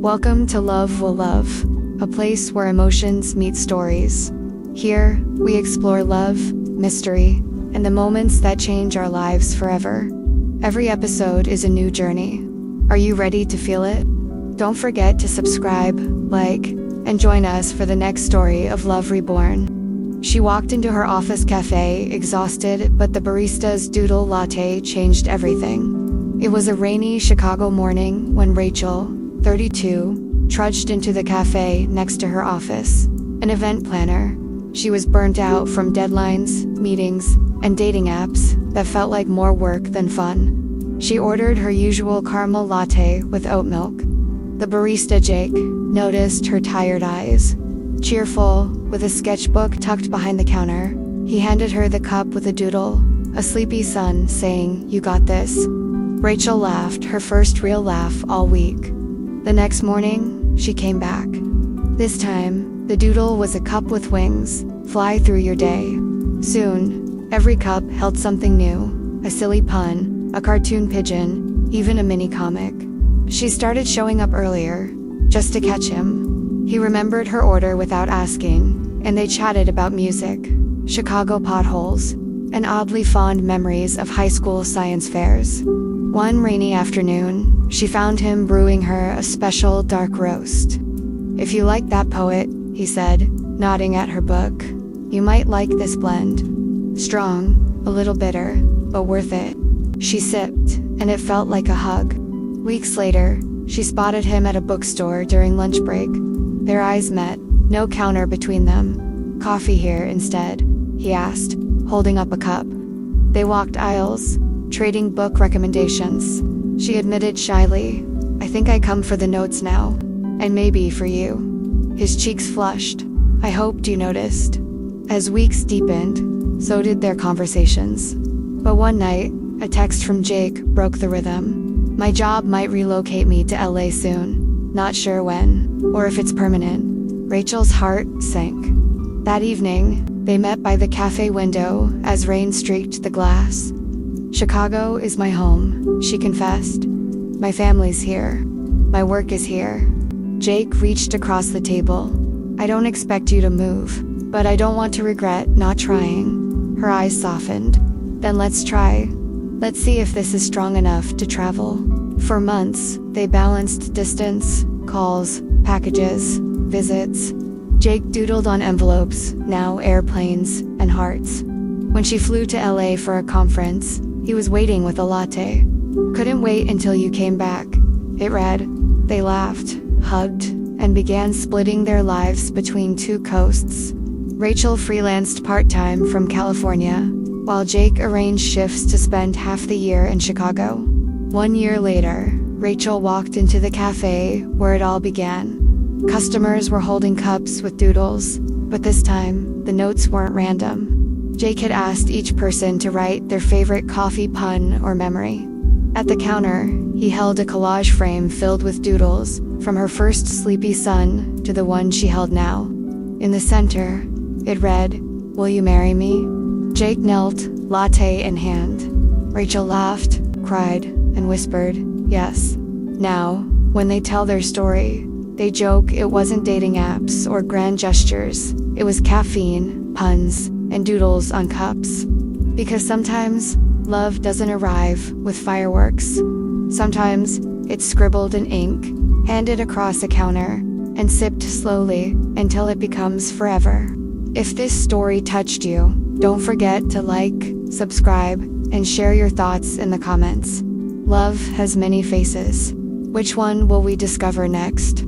Welcome to Love Will Love, a place where emotions meet stories. Here, we explore love, mystery, and the moments that change our lives forever. Every episode is a new journey. Are you ready to feel it? Don't forget to subscribe, like, and join us for the next story of Love Reborn. She walked into her office cafe, exhausted, but the barista's Doodle latte changed everything. It was a rainy Chicago morning when Rachel, 32, trudged into the cafe next to her office, an event planner. She was burnt out from deadlines, meetings, and dating apps that felt like more work than fun. She ordered her usual caramel latte with oat milk. The barista, Jake, noticed her tired eyes. Cheerful, with a sketchbook tucked behind the counter, he handed her the cup with a doodle, a sleepy sun, saying, "You got this." Rachel laughed, her first real laugh all week. The next morning, she came back. This time, the doodle was a cup with wings. Fly through your day. Soon, every cup held something new, a silly pun, a cartoon pigeon, even a mini comic. She started showing up earlier, just to catch him. He remembered her order without asking, and they chatted about music, Chicago potholes, and oddly fond memories of high school science fairs. One rainy afternoon, she found him brewing her a special dark roast. "If you like that poet," he said, nodding at her book, "you might like this blend. Strong, a little bitter, but worth it." She sipped, and it felt like a hug. Weeks later, she spotted him at a bookstore during lunch break. Their eyes met, no counter between them. "Coffee here instead?" he asked, holding up a cup. They walked aisles, trading book recommendations. She admitted shyly, "I think I come for the notes now, and maybe for you." His cheeks flushed. "I hoped you noticed." As weeks deepened, so did their conversations. But one night, a text from Jake broke the rhythm. "My job might relocate me to LA soon. Not sure when, or if it's permanent." Rachel's heart sank. That evening, they met by the cafe window as rain streaked the glass. "Chicago is my home," she confessed. "My family's here. My work is here." Jake reached across the table. "I don't expect you to move, but I don't want to regret not trying." Her eyes softened. "Then let's try. Let's see if this is strong enough to travel." For months, they balanced distance, calls, packages, visits. Jake doodled on envelopes, now airplanes, and hearts. When she flew to LA for a conference, he was waiting with a latte. "Couldn't wait until you came back," it read. They laughed, hugged, and began splitting their lives between two coasts. Rachel freelanced part-time from California, while Jake arranged shifts to spend half the year in Chicago. 1 year later, Rachel walked into the cafe where it all began. Customers were holding cups with doodles, but this time, the notes weren't random. Jake had asked each person to write their favorite coffee pun or memory. At the counter, he held a collage frame filled with doodles, from her first sleepy son to the one she held now. In the center, it read, "Will you marry me?" Jake knelt, latte in hand. Rachel laughed, cried, and whispered, "Yes." Now, when they tell their story, they joke it wasn't dating apps or grand gestures. It was caffeine, puns, and doodles on cups. Because sometimes, love doesn't arrive with fireworks. Sometimes, it's scribbled in ink, handed across a counter, and sipped slowly until it becomes forever. If this story touched you, don't forget to like, subscribe, and share your thoughts in the comments. Love has many faces. Which one will we discover next?